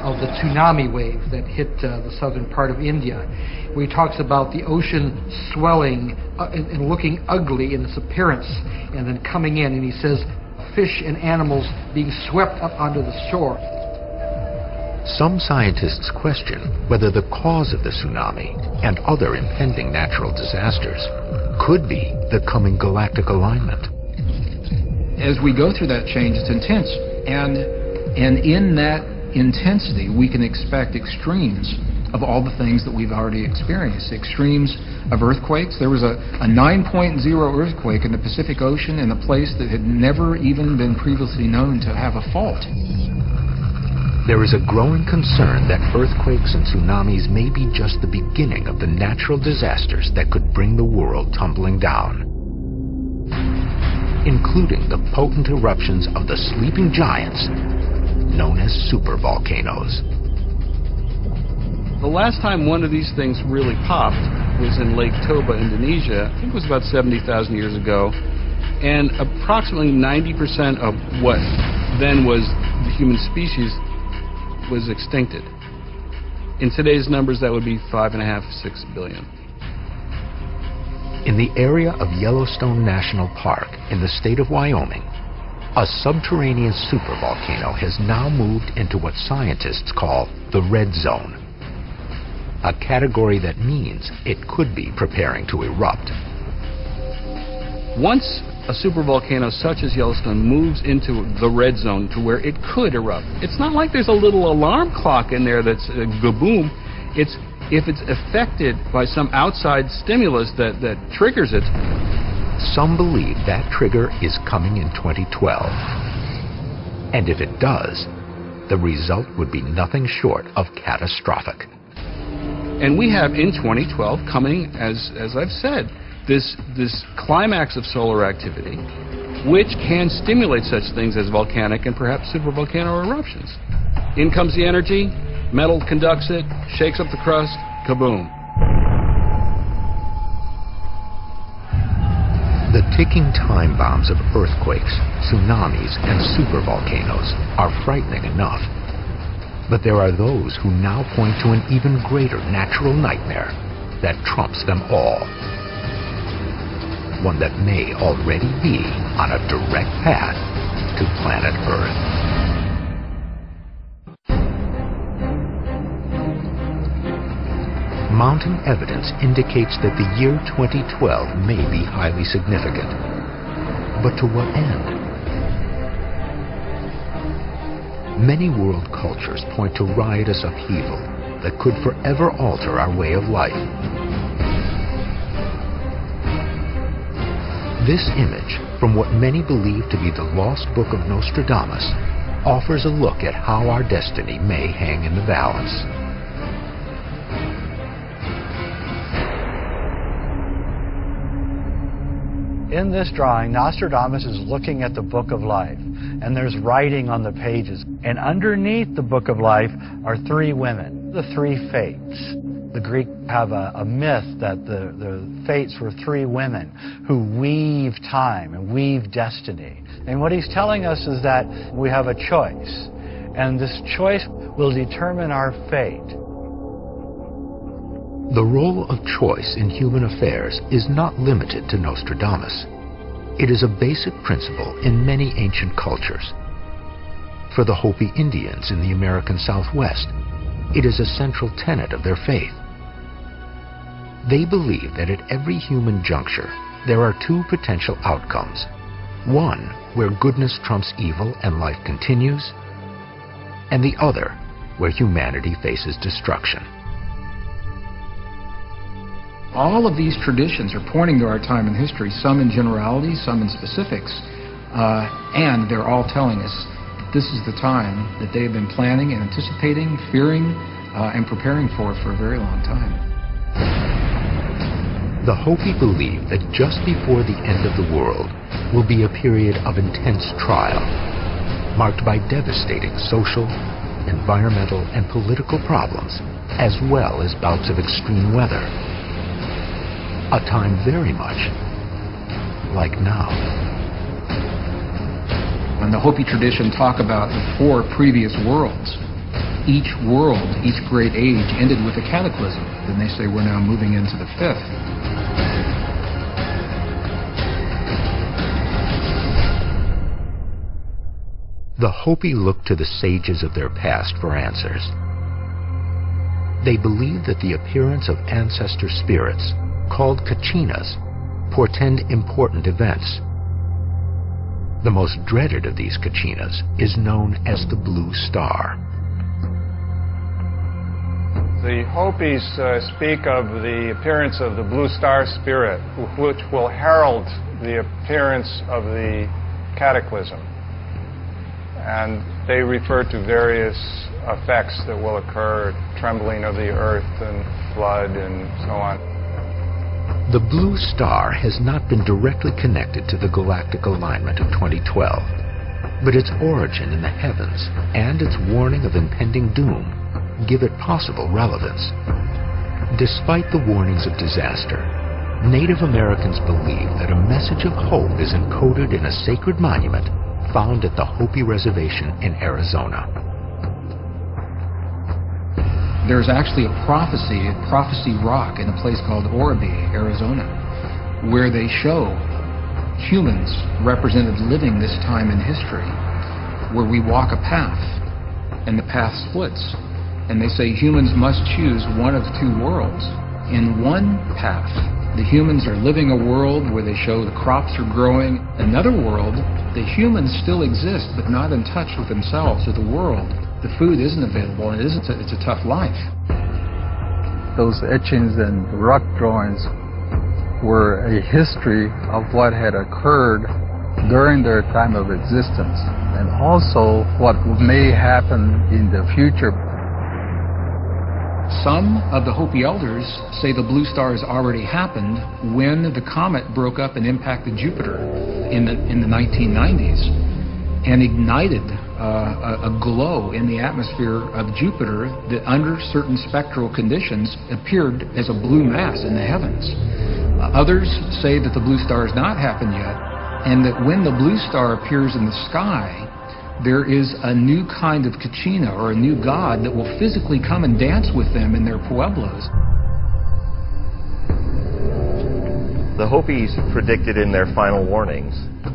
of the tsunami wave that hit the southern part of India, where he talks about the ocean swelling and looking ugly in its appearance and then coming in, and he says fish and animals being swept up onto the shore. Some scientists question whether the cause of the tsunami and other impending natural disasters could be the coming galactic alignment. As we go through that change, it's intense, and in that intensity we can expect extremes of all the things that we've already experienced. Extremes of earthquakes. There was a 9.0 earthquake in the Pacific Ocean in a place that had never even been previously known to have a fault. There is a growing concern that earthquakes and tsunamis may be just the beginning of the natural disasters that could bring the world tumbling down, including the potent eruptions of the sleeping giants known as supervolcanoes. The last time one of these things really popped was in Lake Toba, Indonesia. I think it was about 70,000 years ago, and approximately 90% of what then was the human species was extincted. In today's numbers, that would be 5.5–6 billion. In the area of Yellowstone National Park in the state of Wyoming, a subterranean supervolcano has now moved into what scientists call the red zone, a category that means it could be preparing to erupt. Once a supervolcano such as Yellowstone moves into the red zone to where it could erupt, it's not like there's a little alarm clock in there that's gaboom. It's if it's affected by some outside stimulus that triggers it. Some believe that trigger is coming in 2012. And if it does, the result would be nothing short of catastrophic. And we have in 2012 coming, as I've said, this climax of solar activity, which can stimulate such things as volcanic and perhaps supervolcano eruptions. In comes the energy, metal conducts it, shakes up the crust, kaboom. The ticking time bombs of earthquakes, tsunamis, and supervolcanoes are frightening enough. But there are those who now point to an even greater natural nightmare that trumps them all. One that may already be on a direct path to planet Earth. Mounting evidence indicates that the year 2012 may be highly significant. But to what end? Many world cultures point to riotous upheaval that could forever alter our way of life. This image, from what many believe to be the lost book of Nostradamus, offers a look at how our destiny may hang in the balance. In this drawing, Nostradamus is looking at the Book of Life, and there's writing on the pages. And underneath the Book of Life are three women, the three fates. The Greeks have a myth that the fates were three women who weave time and weave destiny. And what he's telling us is that we have a choice, and this choice will determine our fate. The role of choice in human affairs is not limited to Nostradamus. It is a basic principle in many ancient cultures. For the Hopi Indians in the American Southwest, it is a central tenet of their faith. They believe that at every human juncture, there are two potential outcomes. One, where goodness trumps evil and life continues, and the other, where humanity faces destruction. All of these traditions are pointing to our time in history, some in generalities, some in specifics, and they're all telling us that this is the time that they've been planning and anticipating, fearing, and preparing for a very long time. The Hopi believe that just before the end of the world will be a period of intense trial, marked by devastating social, environmental, and political problems, as well as bouts of extreme weather. A time very much like now. When the Hopi tradition talk about the four previous worlds, each world, each great age ended with a cataclysm. Then they say we're now moving into the fifth. The Hopi look to the sages of their past for answers. They believe that the appearance of ancestor spirits, called kachinas, portend important events. The most dreaded of these kachinas is known as the Blue Star. The Hopis speak of the appearance of the Blue Star spirit, which will herald the appearance of the cataclysm. And they refer to various effects that will occur, trembling of the earth and flood and so on. The Blue Star has not been directly connected to the galactic alignment of 2012, but its origin in the heavens and its warning of impending doom give it possible relevance. Despite the warnings of disaster, Native Americans believe that a message of hope is encoded in a sacred monument found at the Hopi Reservation in Arizona. There's actually a prophecy rock in a place called Orbi, Arizona, where they show humans represented living this time in history, where we walk a path, and the path splits. And they say humans must choose one of two worlds. In one path, the humans are living a world where they show the crops are growing. Another world, the humans still exist, but not in touch with themselves or the world. The food isn't available, and it's a tough life. Those etchings and rock drawings were a history of what had occurred during their time of existence, and also what may happen in the future. Some of the Hopi elders say the blue stars already happened when the comet broke up and impacted Jupiter in the 1990s and ignited a glow in the atmosphere of Jupiter that under certain spectral conditions appeared as a blue mass in the heavens. Others say that the blue star has not happened yet, and that when the blue star appears in the sky, there is a new kind of kachina, or a new god, that will physically come and dance with them in their pueblos. The Hopis predicted in their final warnings,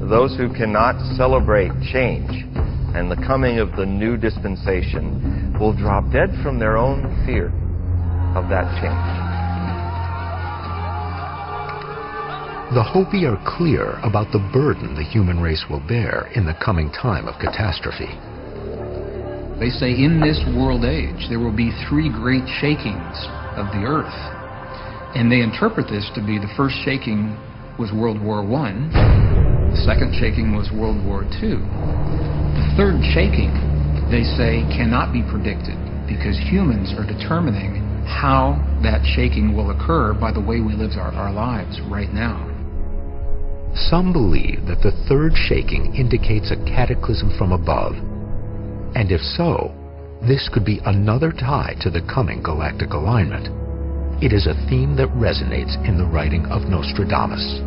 those who cannot celebrate change and the coming of the new dispensation will drop dead from their own fear of that change. The Hopi are clear about the burden the human race will bear in the coming time of catastrophe. They say in this world age there will be 3 great shakings of the earth. And they interpret this to be the first shaking was World War I, the second shaking was World War II. The third shaking, they say, cannot be predicted because humans are determining how that shaking will occur by the way we live our lives right now. Some believe that the third shaking indicates a cataclysm from above, and if so, this could be another tie to the coming galactic alignment. It is a theme that resonates in the writing of Nostradamus.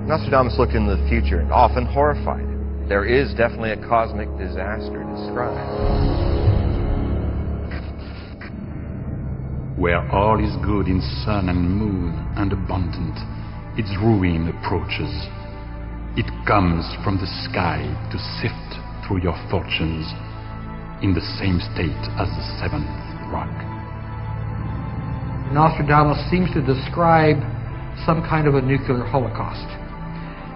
Nostradamus looked into the future, often horrified. There is definitely a cosmic disaster described. Where all is good in sun and moon and abundant, its ruin approaches. It comes from the sky to sift through your fortunes in the same state as the 7th rock. Nostradamus seems to describe some kind of a nuclear holocaust.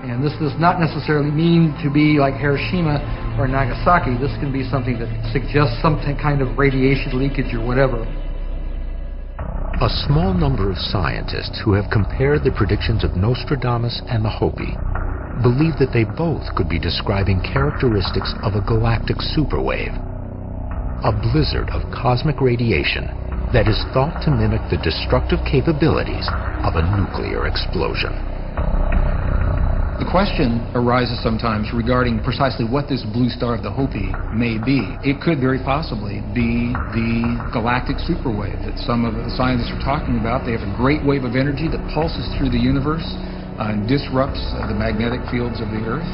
And this does not necessarily mean to be like Hiroshima or Nagasaki. This can be something that suggests some kind of radiation leakage or whatever. A small number of scientists who have compared the predictions of Nostradamus and the Hopi believe that they both could be describing characteristics of a galactic superwave, a blizzard of cosmic radiation that is thought to mimic the destructive capabilities of a nuclear explosion. The question arises sometimes regarding precisely what this blue star of the Hopi may be. It could very possibly be the galactic superwave that some of the scientists are talking about. They have a great wave of energy that pulses through the universe and disrupts the magnetic fields of the Earth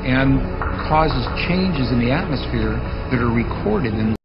and causes changes in the atmosphere that are recorded in